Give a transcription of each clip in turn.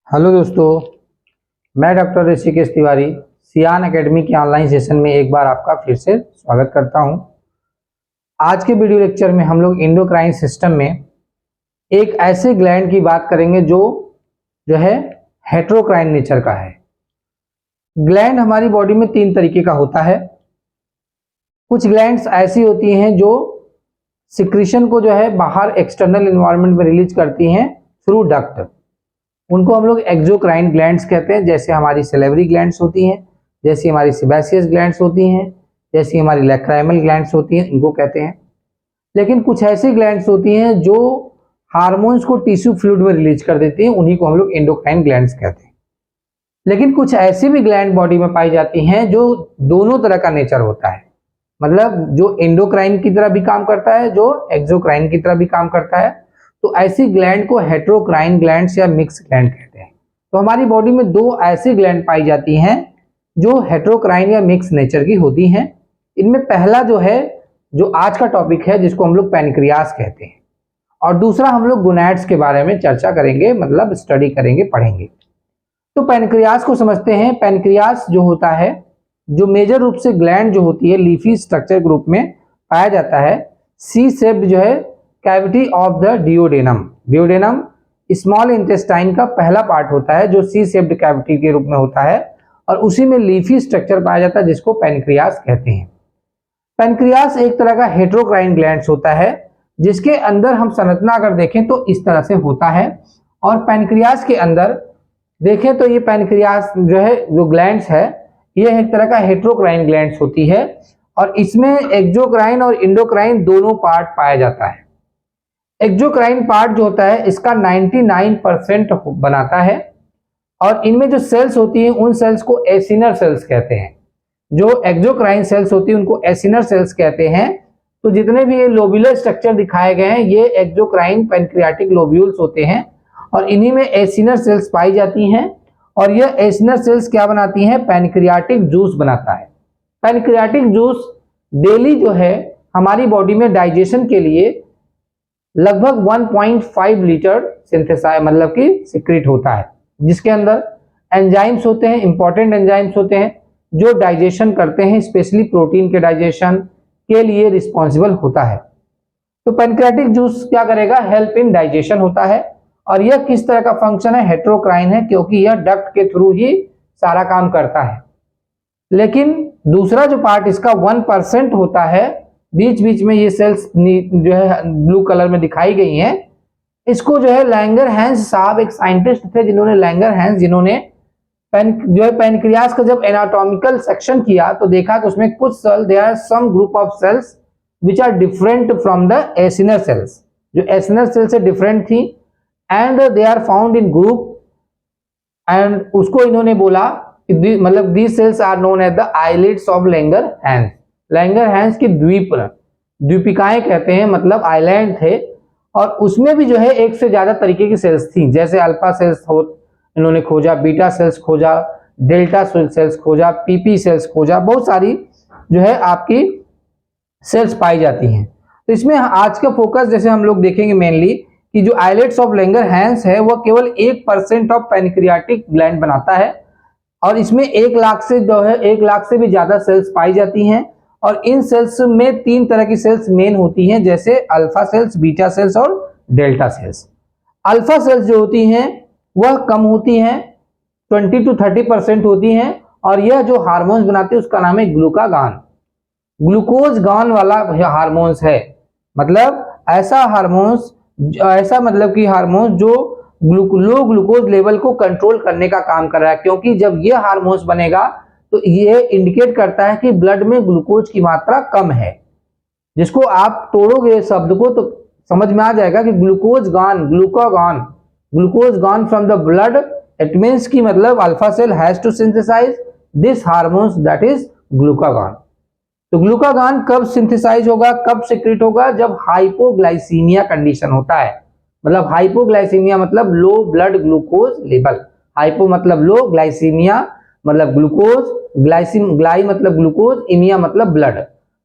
Hello दोस्तों, मैं doctor Rishikesh Tiwari सियान एकेडमी के ऑनलाइन सेशन में एक बार आपका फिर से स्वागत करता हूं। आज के वीडियो लेक्चर में हम लोग एंडोक्राइन सिस्टम में एक ऐसे ग्लैंड की बात करेंगे जो है हेटेरोक्राइन नेचर का है। ग्लैंड हमारी बॉडी में तीन तरीके का होता है। कुछ ग्लैंड्स ऐसी होती हैं जो सिक्रीशन को जो है बाहर एक्सटर्नल एनवायरनमेंट में रिलीज करती हैं थ्रू डक्ट। उनको हम लोग एक्सोक्राइन ग्लैंड्स कहते हैं, जैसे हमारी सेलेवरी ग्लैंड्स होती हैं, जैसी हमारी सेबेसियस ग्लैंड्स होती हैं, जैसी हमारी लैक्राइमल ग्लैंड्स होती हैं, इनको कहते हैं। लेकिन कुछ ऐसी ग्लैंड्स होती हैं जो हार्मोन्स को टिश्यू फ्लूइड में रिलीज कर देती हैं, उन्हीं को हम लोग एंडोक्राइन ग्लैंड्स कहते हैं। लेकिन कुछ ऐसी भी ग्लैंड बॉडी में पाई जाती हैं जो दोनों तरह का नेचर होता है, मतलब जो एंडोक्राइन की तरह भी काम करता है, जो एक्सोक्राइन की तरह भी काम करता है। तो ऐसी ग्लैंड को हेटेरोक्राइन ग्लैंड्स या मिक्स ग्लैंड कहते हैं। तो हमारी बॉडी में दो ऐसी ग्लैंड पाई जाती हैं जो हेटेरोक्राइन या मिक्स नेचर की होती हैं। इनमें पहला जो आज का टॉपिक है, जिसको हम लोग पैनक्रियास कहते हैं, और दूसरा हम लोग गोनैड्स के बारे में चर्चा करेंगे, मतलब स्टडी करेंगे, पढ़ेंगे। तो पैनक्रियास को समझते हैं। पैनक्रियास जो होता है, जो मेजर रूप से ग्लैंड जो होती है लीफी स्ट्रक्चर ग्रुप में पाया जाता है। सी शेप्ड जो है cavity of the duodenum. Duodenum small intestine का पहला पार्ट होता है जो सी शेप्ड कैविटी के रूप में होता है, और उसी में लीफी स्ट्रक्चर पाया जाता है जिसको पैनक्रियास कहते हैं। पैनक्रियास एक तरह का हेटेरोक्राइन ग्लैंड्स होता है, जिसके अंदर हम संरचना अगर देखें तो इस तरह से होता है। और पैनक्रियास के अंदर देखें तो ये पैनक्रियास जो ग्लैंड्स है, ये एक तरह का हेटेरोक्राइन ग्लैंड्स होती है, और इसमें एक्सोक्राइन और एंडोक्राइन दोनों पार्ट पाया जाता है। एक्सोक्राइन पार्ट जो होता है इसका 99% बनाता है, और इनमें जो सेल्स होती हैं उन सेल्स को एसिनर सेल्स कहते हैं। जो एक्सोक्राइन सेल्स होती है उनको एसिनर सेल्स कहते हैं। तो जितने भी ये लोब्यूलर स्ट्रक्चर दिखाए गए हैं ये एक्सोक्राइन पैनक्रियाटिक लोब्यूल्स होते हैं, और इन्हीं में एसिनर सेल्स पाई जाती हैं। और यह एसिनर सेल्स क्या बनाती हैं? पैनक्रियाटिक जूस बनाता है। पैनक्रियाटिक जूस डेली जो है हमारी बॉडी में डाइजेशन के लिए लगभग 1.5 लीटर सिंथेसाइज मतलब कि सिक्रीट होता है, जिसके अंदर एंजाइम्स होते हैं, इंपॉर्टेंट एंजाइम्स होते हैं जो डाइजेशन करते हैं, स्पेशली प्रोटीन के डाइजेशन के लिए रिस्पॉन्सिबल होता है। तो पैनक्रियाटिक जूस क्या करेगा? हेल्प इन डाइजेशन होता है। और यह किस तरह का फंक्शन है? हेटेरोक्राइन है, क्योंकि यह डक्ट के थ्रू ही सारा काम करता है। लेकिन दूसरा जो पार्ट इसका 1% होता है, बीच बीच में ये सेल्स जो है ब्लू कलर में दिखाई गई हैं, इसको जो है लैंगरहैंस साहब एक साइंटिस्ट थे जिन्होंने पैनक्रियास का जब एनाटॉमिकल सेक्शन किया तो देखा कि उसमें कुछ cell, there are some group of cells which are different from the acinar cells, जो एसिनर सेल से डिफरेंट थी, and they are found in group. And उसको इन्होंने बोला कि मतलब these cells are known as the islets of Langerhans. Langerhans की द्वीपिकाएं कहते हैं, मतलब आइलैंड थे, और उसमें भी जो है एक से ज्यादा तरीके की सेल्स थी, जैसे अल्फा सेल्स इन्होंने खोजा, बीटा सेल्स खोजा, डेल्टा सेल्स खोजा, पीपी सेल्स खोजा, बहुत सारी जो है आपकी सेल्स पाई जाती हैं। तो इसमें आज का फोकस जैसे हम लोग देखेंगे मेनली कि जो आइलेट्स ऑफ लैंगरहैंस है वह केवल 1% ऑफ पैनक्रियाटिक ग्लैंड बनाता है, और इसमें 1 लाख से जो है 1 लाख से भी ज्यादा सेल्स पाई जाती हैं। और इन सेल्स में 3 तरह की सेल्स मेन होती हैं, जैसे अल्फा सेल्स, बीटा सेल्स और डेल्टा सेल्स। अल्फा सेल्स जो होती हैं वह कम होती हैं, 20 to 30% होती हैं, और यह जो हार्मोन्स बनाती है उसका नाम है ग्लूकागान। ग्लूकोज गान वाला हार्मोन्स है, मतलब ऐसा मतलब कि हार्मोन्स जो लो ग्लूकोज लेवल को कंट्रोल करने का काम कर रहा है, क्योंकि जब यह हार्मोन्स बनेगा तो ये इंडिकेट करता है कि ब्लड में ग्लूकोज की मात्रा कम है। जिसको आप तोड़ोगे शब्द को तो समझ में आ जाएगा कि glucose gone from the blood, it means कि मतलब alpha cell has to synthesize this hormones that is glucagon. तो ग्लूकागॉन कब सिंथेसाइज होगा, कब सिक्रीट होगा? जब हाइपोग्लाइसीमिया कंडीशन होता है। मतलब हाइपोग्लाइसीमिया मतलब low blood glucose level. Hypo मतलब लो, ग्लाइसीमिया मतलब ग्लूकोज, ग्लाई मतलब ग्लूकोज, इमिया मतलब ब्लड।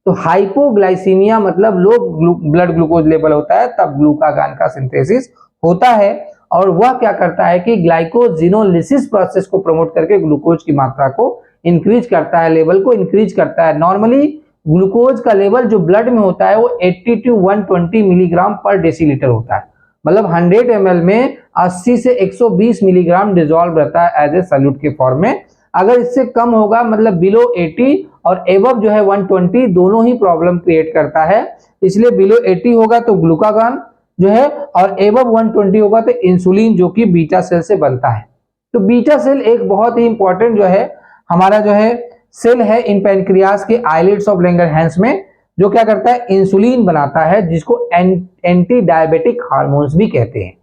तो हाइपोग्लाइसीमिया मतलब लो ब्लड ग्लूकोज लेवल होता है, तब ग्लूकागॉन का सिंथेसिस होता है। और वह क्या करता है कि ग्लाइकोजिनोलिसिस प्रोसेस को प्रमोट करके ग्लूकोज की मात्रा को इंक्रीज करता है, लेवल को इंक्रीज करता है। नॉर्मली ग्लूकोज का लेवल जो ब्लड में होता है वो 80 टू 120 मिलीग्राम पर डेसीलीटर होता है, मतलब 100 ml में 80 से 120 मिलीग्राम डिजोल्व रहता है एज ए सॉल्यूट के फॉर्म में। अगर इससे कम होगा मतलब बिलो 80 और एबव जो है 120, दोनों ही प्रॉब्लम क्रिएट करता है। इसलिए बिलो 80 होगा तो ग्लूकागॉन जो है और एबव 120 होगा तो इंसुलिन, जो कि बीटा सेल से बनता है। तो बीटा सेल एक बहुत ही इंपॉर्टेंट जो है हमारा जो है सेल है इन पैनक्रियास के आइलेट्स ऑफ लैंगरहैंस में, जो क्या करता है इंसुलिन बनाता है, जिसको एंटी डायबिटिक हार्मोन्स भी कहते हैं।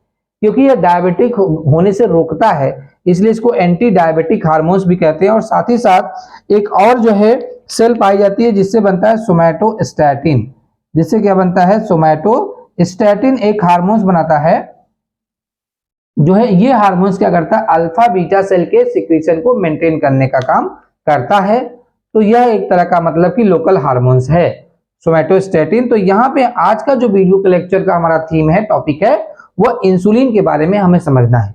क्योंकि यह डायबिटिक होने से रोकता है इसलिए इसको एंटी डायबिटिक हार्मोन्स भी कहते हैं। और साथ ही साथ एक और जो है सेल पाई जाती है जिससे बनता है सोमैटोस्टैटिन, जिससे क्या बनता है सोमैटोस्टैटिन एक हार्मोन्स बनाता है जो है ये हार्मोन्स क्या करता है अल्फा बीटा सेल के सिक्रीशन को मेंटेन करने का काम करता है। तो यह एक तरह का मतलब कि लोकल हार्मोन्स है सोमैटोस्टैटिन। तो यहाँ पे आज का जो वीडियो के लेक्चर का हमारा थीम है, टॉपिक है, वह इंसुलिन के बारे में हमें समझना है।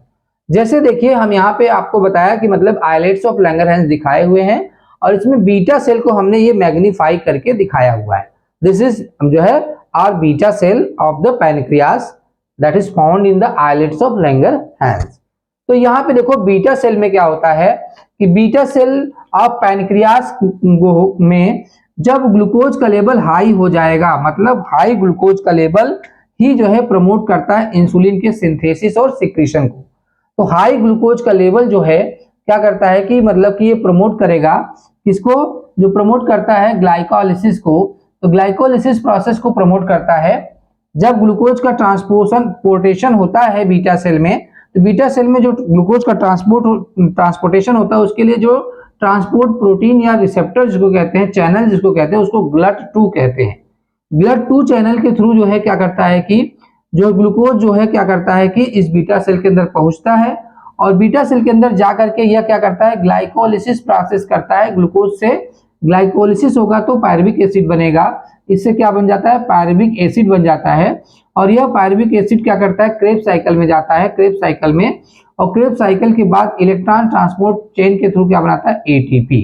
जैसे देखिए हम यहाँ पे आपको बताया कि मतलब आइलेट्स ऑफ लैंगरहैंस दिखाए हुए हैं और इसमें बीटा सेल को हमने ये मैग्नीफाई करके दिखाया हुआ है। दिस इज जो है are beta cell of the pancreas that is found in the islets of Langerhans. तो यहाँ पे देखो बीटा सेल में क्या होता है कि बीटा सेल ऑफ पैनक्रियास में जब ग्लूकोज का लेवल हाई हो जाएगा, मतलब हाई ग्लूकोज का लेवल ही जो है प्रमोट करता है इंसुलिन के सिंथेसिस और सिक्रीशन को। तो हाई ग्लूकोज का लेवल जो है क्या करता है कि मतलब कि ये प्रमोट करेगा किसको, जो प्रमोट करता है ग्लाइकोलिसिस को। तो ग्लाइकोलिसिस प्रोसेस को प्रमोट करता है। जब ग्लूकोज का ट्रांसपोर्टेशन होता है बीटा सेल में, तो बीटा सेल में जो ग्लूकोज का ट्रांसपोर्टेशन होता है उसके लिए जो ट्रांसपोर्ट प्रोटीन या रिसेप्टर जिसको कहते हैं, चैनल जिसको कहते हैं, उसको GLUT2 कहते हैं। GLUT2 चैनल के थ्रू जो है क्या करता है कि जो ग्लूकोज जो है क्या करता है कि इस बीटा सेल के अंदर पहुंचता है और बीटा सेल के अंदर जा करके यह क्या करता है ग्लाइकोलिसिस प्रोसेस करता है। ग्लूकोज से ग्लाइकोलिसिस होगा तो पायरुविक एसिड बनेगा, इससे क्या बन जाता है पायरुविक एसिड बन जाता है। और यह पायरुविक एसिड क्या करता है क्रेब्स साइकिल में जाता है, क्रेब्स साइकिल में, और क्रेब्स साइकिल के बाद इलेक्ट्रॉन ट्रांसपोर्ट चेन के थ्रू क्या बनाता है एटीपी।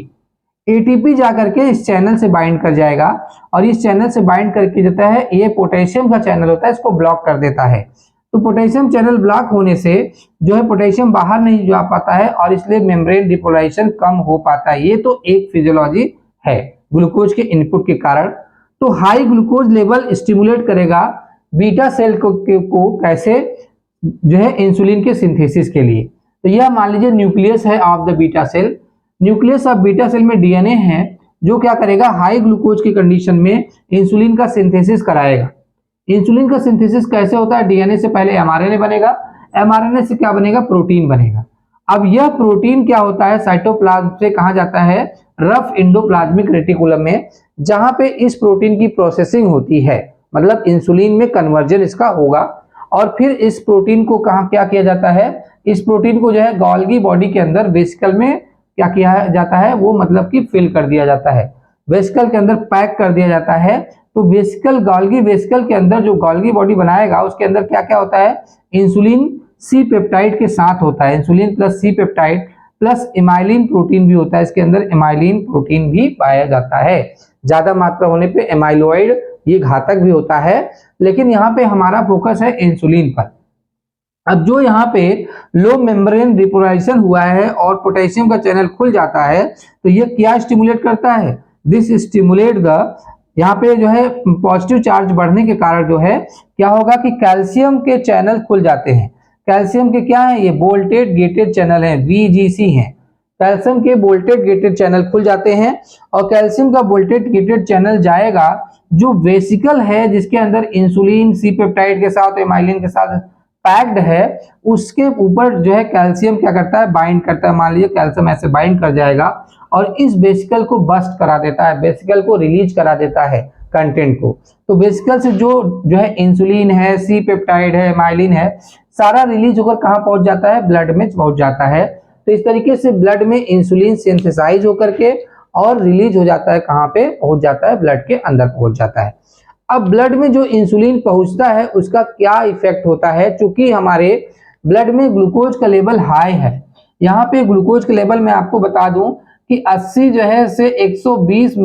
एटीपी जाकर के इस चैनल से बाइंड कर जाएगा और इस चैनल से बाइंड करके देता है, ये पोटेशियम का चैनल होता है, इसको ब्लॉक कर देता है। तो पोटेशियम चैनल ब्लॉक होने से जो है पोटेशियम बाहर नहीं जा पाता है और इसलिए मेम्ब्रेन डिपोलाइजेशन कम हो पाता है। ये तो एक फिजियोलॉजी है ग्लूकोज के इनपुट के कारण। तो हाई ग्लूकोज लेवल स्टिमुलेट करेगा बीटा सेल को कैसे, जो है इंसुलिन के सिंथेसिस के लिए। तो यह मान लीजिए न्यूक्लियस है of the beta cell. Nucleus of beta cell में डीएनए है जो क्या करेगा हाई ग्लूकोज की कंडीशन में इंसुलिन का सिंथेसिस कराएगा। इंसुलिन का सिंथेसिस कैसे होता है, डीएनए से पहले एमआरएनए बनेगा, एमआरएनए से क्या बनेगा प्रोटीन बनेगा। अब यह प्रोटीन क्या होता है साइटोप्लाज्म से कहा जाता है रफ इंडोप्लाज्मिक रेटिकुलम में, जहां पे इस प्रोटीन की प्रोसेसिंग होती है, मतलब इंसुलिन में कन्वर्जन इसका होगा। और फिर इस प्रोटीन को कहाँ क्या किया जाता है, इस प्रोटीन को जो है गोल्गी बॉडी के अंदर वेसिकल में क्या किया जाता है, वो मतलब कि फिल कर दिया जाता है, वेसिकल के अंदर पैक कर दिया जाता है। तो वेसिकल गोल्गी वेसिकल के अंदर जो गोल्गी बॉडी बनाएगा उसके अंदर क्या क्या होता है, इंसुलिन सी पेप्टाइड के साथ होता है, insulin plus C peptide plus amylin protein भी होता है, इसके अंदर इमाइलिन प्रोटीन भी पाया जाता है। ज्यादा मात्रा होने पे एमाइलॉइड ये घातक भी होता है, लेकिन यहाँ पे हमारा फोकस है इंसुलिन पर। अब जो यहाँ पे लो मेम्ब्रेन डिपोलाइजेशन हुआ है और पोटेशियम का चैनल खुल जाता है, तो ये क्या स्टिमुलेट करता है, दिस स्टिमुलेट द, यहाँ पे जो है पॉजिटिव चार्ज बढ़ने के कारण जो है क्या होगा कि कैल्शियम के चैनल खुल जाते हैं। कैल्शियम के क्या है, ये बोल्टेड गेटेड चैनल है, VGC है। कैल्शियम के बोल्टेड गेटेड चैनल खुल जाते हैं और कैल्शियम का बोल्टेड गेटेड चैनल जाएगा जो वेसिकल है जिसके अंदर इंसुलिन सी पेप्टाइड के साथ इमाइलिन के साथ पैक्ड है, उसके ऊपर जो है कैल्शियम क्या करता है बाइंड करता है। मान लीजिए कैल्शियम ऐसे बाइंड कर जाएगा और इस वेसिकल को बस्ट करा देता है, वेसिकल को रिलीज करा देता है कंटेंट को। तो वेसिकल से जो है इंसुलिन है, सी पेप्टाइड है, इमाइलिन है, सारा रिलीज होकर कहाँ पहुंच जाता है, ब्लड में पहुंच जाता है। तो इस तरीके से ब्लड में इंसुलिन सिंथेसाइज होकर के और रिलीज हो जाता है, कहाँ पे पहुंच जाता है, ब्लड के अंदर पहुंच जाता है। अब ब्लड में जो इंसुलिन पहुंचता है उसका क्या इफेक्ट होता है, चूंकि हमारे ब्लड में ग्लूकोज का लेवल हाई है। यहाँ पे ग्लूकोज का लेवल मैं आपको बता दूं कि 80 जो है से 120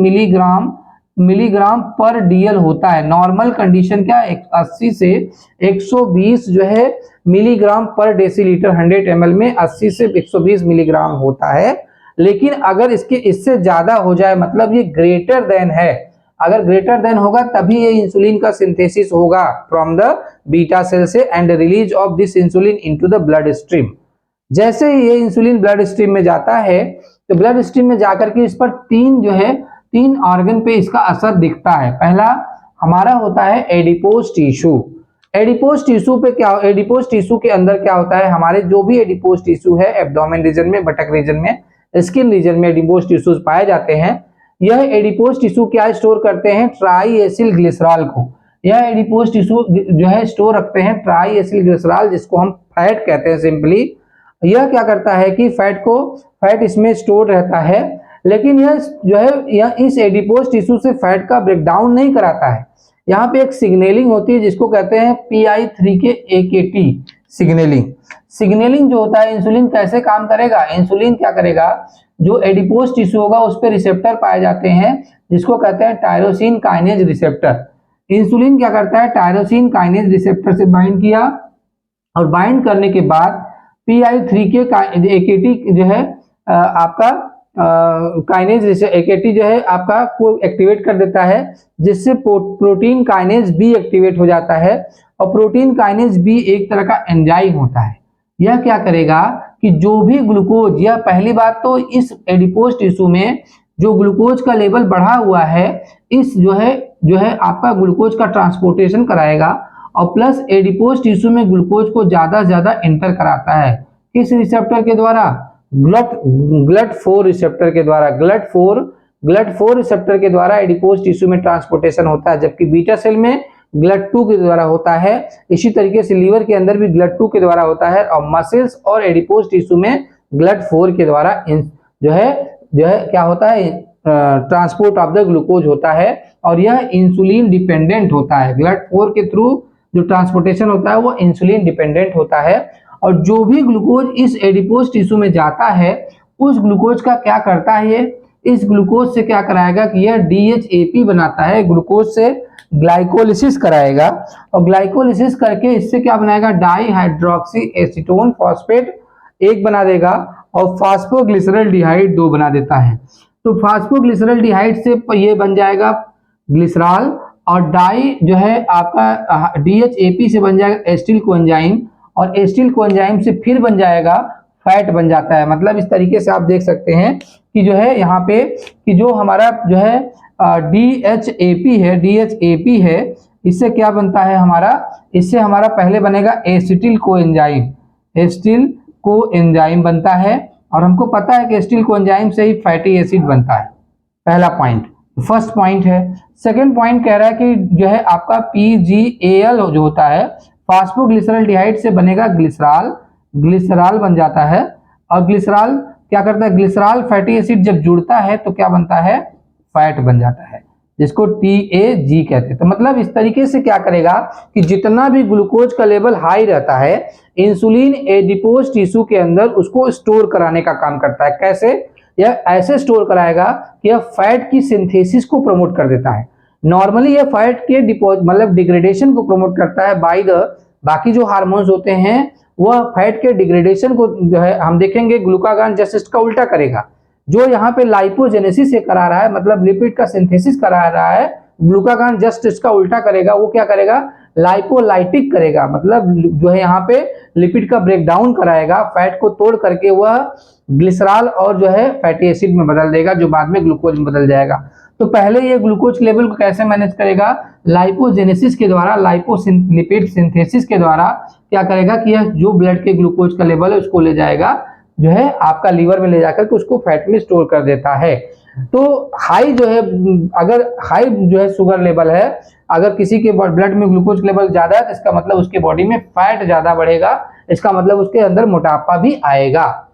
मिलीग्राम पर डीएल होता है। नॉर्मल कंडीशन क्या है, 80 से 120 जो है मिलीग्राम पर डेसीलीटर 100 ml में 80 से 120 मिलीग्राम होता है। लेकिन अगर इससे ज्यादा हो जाए, मतलब ये ग्रेटर देन है, अगर ग्रेटर देन होगा तभी ये इंसुलिन का सिंथेसिस होगा फ्रॉम द बीटा सेल से and release of this insulin into the blood stream. जैसे ही ये इंसुलिन ब्लड स्ट्रीम में जाता है तो ब्लड स्ट्रीम में जाकर के इस पर तीन ऑर्गन पे इसका असर दिखता है। पहला हमारा होता है एडिपोज टिश्यू। एडिपोज टिश्यू पे क्या, एडिपोज टिश्यू के अंदर क्या होता है, हमारे जो भी एडिपोज टिश्यू है एब्डोमेन रीजन में, बटक रीजन में, स्किन रीजन में एडिपोज टिश्यूज पाए जाते हैं। यह एडिपोज टिश्यू क्या स्टोर करते हैं, ट्राई एसिल ग्लिसरॉल को। यह एडिपोज टिश्यू जो है स्टोर रखते हैं ट्राई एसिल ग्लिसरॉल, जिसको हम फैट कहते हैं सिंपली। यह क्या करता है कि फैट इसमें स्टोर रहता है, लेकिन यह जो है यह इस एडिपोज टिश्यू से फैट का ब्रेकडाउन नहीं कराता है। यहाँ पे एक सिग्नलिंग होती है जिसको कहते हैं PI3 के AKT सिग्नलिंग जो होता है। इंसुलिन कैसे काम करेगा, इंसुलिन क्या करेगा, जो एडिपोज टिश्यू होगा उस पर रिसेप्टर पाए जाते हैं जिसको कहते हैं टायरोसिन काइनेज रिसेप्टर। इंसुलिन क्या करता है, टायरोसिन काइनेज रिसेप्टर से बाइंड किया और बाइंड करने के बाद PI3 के AKT जो है आपका काइनेज AKT जो है आपका को एक्टिवेट कर देता है, जिससे प्रोटीन काइनेज बी एक्टिवेट हो जाता है। और प्रोटीन काइनेज बी एक तरह का एंजाइम होता है। यह क्या करेगा कि जो भी ग्लूकोज, यह पहली बात तो इस एडिपोज टिश्यू में जो ग्लूकोज का लेवल बढ़ा हुआ है, इस जो है आपका ग्लूकोज का ट्रांसपोर्टेशन कराएगा और प्लस एडिपोज टिश्यू में ग्लूकोज को ज्यादा से ज्यादा एंटर कराता है। किस रिसेप्टर के द्वारा, GLUT4 रिसेप्टर के द्वारा। GLUT4 रिसेप्टर के द्वारा एडिपोज टिश्यू में ट्रांसपोर्टेशन होता है, जबकि बीटा सेल में GLUT2 के द्वारा होता है। इसी तरीके से लीवर के अंदर भी GLUT2 के द्वारा होता है और मसल्स और एडिपोज टिश्यू में GLUT4 के द्वारा जो है क्या होता है, ट्रांसपोर्ट ऑफ द ग्लूकोज होता है। और यह इंसुलिन डिपेंडेंट होता है। GLUT4 के थ्रू जो ट्रांसपोर्टेशन होता है वो इंसुलिन डिपेंडेंट होता है। और जो भी ग्लूकोज इस एडिपोज टिश्यू में जाता है उस ग्लूकोज का क्या करता है, ये इस ग्लूकोज से क्या कराएगा कि यह DHAP बनाता है, ग्लूकोज से ग्लाइकोलिसिस कराएगा और ग्लाइकोलिसिस करके इससे क्या बनाएगा, डाईहाइड्रोक्सी एसीटोन फॉस्फेट एक बना देगा और फास्फोग्लिसरॉल्डिहाइड 2 बना देता है। तो फास्फोग्लिसरॉल्डिहाइड से ये बन जाएगा ग्लिसरॉल और डाई जो है आपका DHAP से बन जाएगा एसिटिल कोएंजाइम और एसिटिल कोएंजाइम से फिर बन जाएगा फैट बन जाता है। मतलब इस तरीके से आप देख सकते हैं कि जो है यहाँ पे कि जो हमारा जो है DHAP है, इससे क्या बनता है हमारा, इससे हमारा पहले बनेगा एसिटिल कोएंजाइम बनता है। और हमको पता है कि एसिटिल कोएंजाइम से ही फैटी एसिड बनता है। पहला पॉइंट, फर्स्ट पॉइंट है। सेकंड पॉइंट कह रहा है कि जो है आपका PGAL जो होता है फास्फोग्लिसरॉल्डिहाइड से बनेगा ग्लिसरॉल बन जाता है। और ग्लिसरॉल क्या करता है, ग्लिसरॉल फैटी एसिड जब जुड़ता है तो क्या बनता है, फैट बन जाता है, जिसको TAG कहते हैं। तो मतलब इस तरीके से क्या करेगा कि जितना भी ग्लूकोज का लेवल हाई रहता है, इंसुलिन एडिपोज टिश्यू के अंदर उसको स्टोर कराने का काम करता है। कैसे, यह ऐसे स्टोर कराएगा कि यह फैट की सिंथेसिस को प्रमोट कर देता है। नॉर्मली यह फैट के मतलब डिग्रेडेशन को प्रमोट करता है बाय द बाकी जो हार्मोन्स होते हैं वह फैट के डिग्रेडेशन को जो है हम देखेंगे ग्लूकागॉन जस्ट इसका उल्टा करेगा। जो यहाँ पे लाइपोजेनेसिस से करा रहा है, मतलब लिपिड का सिंथेसिस करा रहा है, ग्लूकागॉन जस्ट इसका उल्टा करेगा। वो क्या करेगा, लाइपोलाइटिक करेगा, मतलब जो है यहाँ पे लिपिड का ब्रेकडाउन कराएगा, फैट को तोड़ करके वह ग्लिसरॉल और जो है फैटी एसिड में बदल देगा, जो बाद में ग्लूकोज में बदल जाएगा। तो पहले ये ग्लूकोज लेवल को कैसे मैनेज करेगा, लाइपोजेनेसिस के द्वारा, लिपिड सिंथेसिस के द्वारा क्या करेगा कि यह जो ब्लड के ग्लूकोज का लेवल है उसको ले जाएगा, जो है आपका लीवर में ले जाकर के उसको फैट में स्टोर कर देता है। तो हाई जो है, अगर हाई जो है शुगर लेवल है, अगर किसी के ब्लड में ग्लूकोज लेवल ज्यादा है तो इसका मतलब उसके बॉडी में फैट ज्यादा बढ़ेगा, इसका मतलब उसके अंदर मोटापा भी आएगा।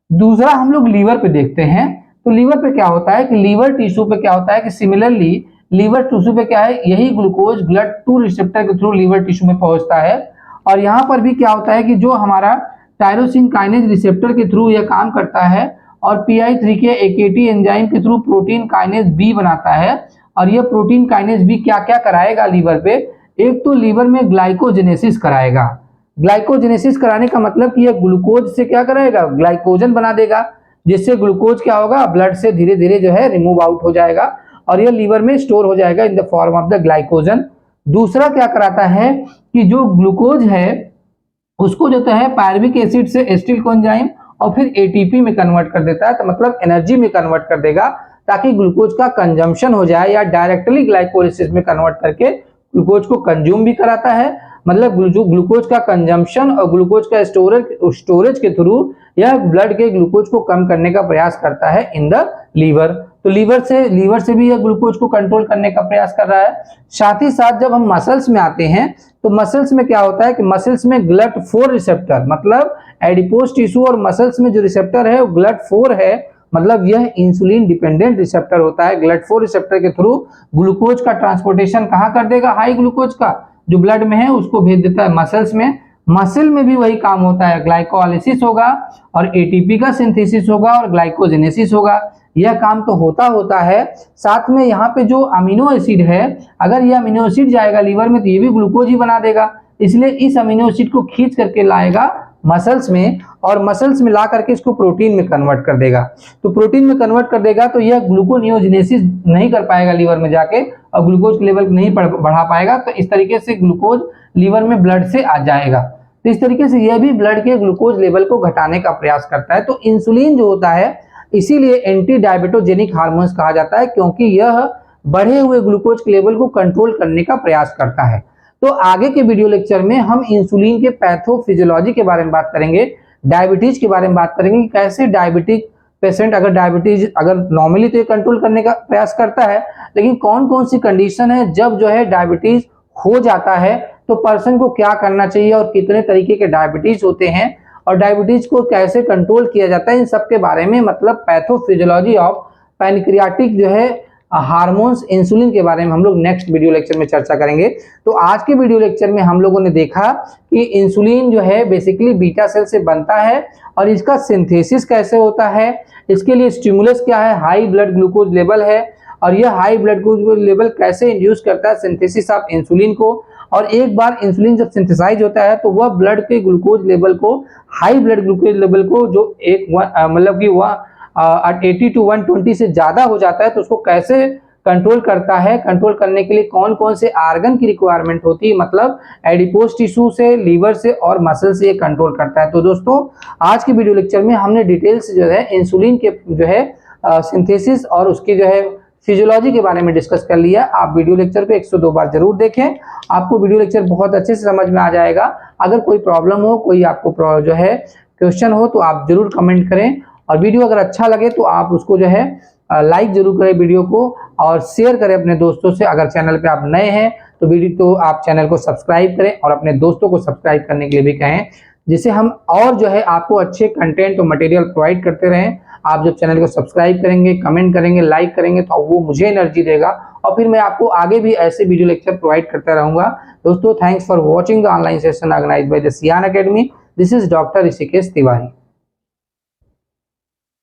दूसरा हम लोग लीवर पे देखते हैं। तो लीवर पे क्या होता है कि लीवर टिश्यू पे क्या होता है कि सिमिलरली लीवर टिश्यू पे क्या है, यही ग्लूकोज GLUT2 रिसेप्टर के थ्रू लीवर टिश्यू में पहुंचता है और यहाँ पर भी क्या होता है कि जो हमारा टायरोसिन काइनेज रिसेप्टर के थ्रू यह काम करता है और PI3 के AKT एंजाइम के थ्रू प्रोटीन काइनेज बी बनाता है। और यह प्रोटीन काइनेज बी क्या क्या कराएगा लीवर पे, एक तो लीवर में ग्लाइकोजेनेसिस कराएगा। ग्लाइकोजेनेसिस कराने का मतलब कि यह ग्लूकोज से क्या कराएगा, ग्लाइकोजन बना देगा, जिससे ग्लूकोज क्या होगा, ब्लड से धीरे धीरे जो है रिमूव आउट हो जाएगा और यह लीवर में स्टोर हो जाएगा in the form of the glycogen. दूसरा क्या कराता है कि जो ग्लूकोज है उसको जो है पायरुविक एसिड से एसिटिल कोएंजाइम और फिर ATP में कन्वर्ट कर देता है, तो मतलब एनर्जी में कन्वर्ट कर देगा ताकि ग्लूकोज का कंजम्पशन हो जाए, या डायरेक्टली ग्लाइकोलिसिस में कन्वर्ट करके ग्लूकोज को कंज्यूम भी कराता है। मतलब ग्लूकोज का कंजम्पशन और ग्लूकोज का स्टोरेज के थ्रू यह ब्लड के ग्लूकोज को कम करने का प्रयास करता है इन द लीवर। तो लीवर से भी यह ग्लूकोज को कंट्रोल करने का प्रयास कर रहा है। साथ ही साथ जब हम मसल्स में आते हैं तो मसल्स में क्या होता है कि मसल्स में GLUT4 रिसेप्टर, मतलब एडिपोज टिश्यू और मसल्स में जो रिसेप्टर है वो GLUT4 है, मतलब यह इंसुलिन डिपेंडेंट रिसेप्टर होता है। GLUT4 रिसेप्टर के थ्रू ग्लूकोज का ट्रांसपोर्टेशन कहाँ कर देगा, हाई ग्लूकोज का जो ब्लड में है उसको भेज देता है मसल्स में। मसल में भी वही काम होता है, ग्लाइकोलाइसिस होगा और ATP का सिंथेसिस होगा और ग्लाइकोजेनेसिस होगा। यह काम तो होता है। साथ में यहाँ पे जो अमीनो एसिड है, अगर यह अमीनो एसिड जाएगा लीवर में तो ये भी ग्लूकोज ही बना देगा, इसलिए इस अमीनो एसिड को खींच करके लाएगा मसल्स में और मसल्स में ला करके इसको प्रोटीन में कन्वर्ट कर देगा। तो प्रोटीन में कन्वर्ट कर देगा तो यह ग्लूकोनियोजेनेसिस नहीं कर पाएगा लीवर में जाके और ग्लूकोज लेवल नहीं बढ़ा पाएगा, तो इस तरीके से ग्लूकोज लीवर में ब्लड से आ जाएगा। तो इस तरीके से यह भी ब्लड के ग्लूकोज लेवल को घटाने का प्रयास करता है। तो इंसुलिन जो होता है इसीलिए एंटी डायबिटोजेनिक हार्मोन्स कहा जाता है, क्योंकि यह बढ़े हुए ग्लूकोज के लेवल को कंट्रोल करने का प्रयास करता है। तो आगे के वीडियो लेक्चर में हम इंसुलिन के पैथोफिजियोलॉजी के बारे में बात करेंगे, डायबिटीज के बारे में बात करेंगे कि कैसे डायबिटिक पेशेंट अगर नॉर्मली तो ये कंट्रोल करने का प्रयास करता है, लेकिन कौन कौन सी कंडीशन है जब जो है डायबिटीज हो जाता है तो पर्सन को क्या करना चाहिए और कितने तरीके के डायबिटीज होते हैं और डायबिटीज को कैसे कंट्रोल किया जाता है, इन सब के बारे में, मतलब पैथोफिजियोलॉजी ऑफ पैनक्रियाटिक जो है हार्मोन्स इंसुलिन के बारे में हम लोग नेक्स्ट वीडियो लेक्चर में चर्चा करेंगे। तो आज के वीडियो लेक्चर में हम लोगों ने देखा कि इंसुलिन जो है बेसिकली बीटा सेल से बनता है और इसका सिंथेसिस कैसे होता है, इसके लिए स्टिमुलस क्या है, हाई ब्लड ग्लूकोज लेवल है, और यह हाई ब्लड ग्लूकोज लेवल कैसे इंड्यूस करता है सिंथेसिस ऑफ इंसुलिन को। और एक बार इंसुलिन जब सिंथेसाइज होता है तो वह ब्लड के ग्लूकोज लेवल को, हाई ब्लड ग्लूकोज लेवल को जो मतलब कि वह 80 to 120 से ज्यादा हो जाता है तो उसको कैसे कंट्रोल करता है, कंट्रोल करने के लिए कौन कौन से आर्गन की रिक्वायरमेंट होती है, मतलब एडिपोज टिश्यू से, लीवर से और मसल से ये कंट्रोल करता है। तो दोस्तों आज के वीडियो लेक्चर में हमने डिटेल्स जो है इंसुलिन के जो है सिंथेसिस और उसकी जो है फिजियोलॉजी के बारे में डिस्कस कर लिया। आप वीडियो लेक्चर को 102 बार जरूर देखें, आपको वीडियो लेक्चर बहुत अच्छे से समझ में आ जाएगा। अगर कोई प्रॉब्लम हो, कोई आपको जो है क्वेश्चन हो तो आप जरूर कमेंट करें, और वीडियो अगर अच्छा लगे तो आप उसको जो है लाइक जरूर करें वीडियो को और शेयर करें अपने दोस्तों से। अगर चैनल पे आप नए हैं तो आप चैनल को सब्सक्राइब करें और अपने दोस्तों को सब्सक्राइब करने के लिए भी कहें, जिससे हम और जो है आपको अच्छे कंटेंट और मटेरियल प्रोवाइड करते रहें। आप जब चैनल को सब्सक्राइब करेंगे, कमेंट करेंगे, लाइक करेंगे तो वो मुझे एनर्जी देगा और फिर मैं आपको आगे भी ऐसे वीडियो लेक्चर प्रोवाइड करता रहूंगा। दोस्तों, thanks for watching the online session organised by the Siyan academy. This is doctor Rishikesh Tiwari.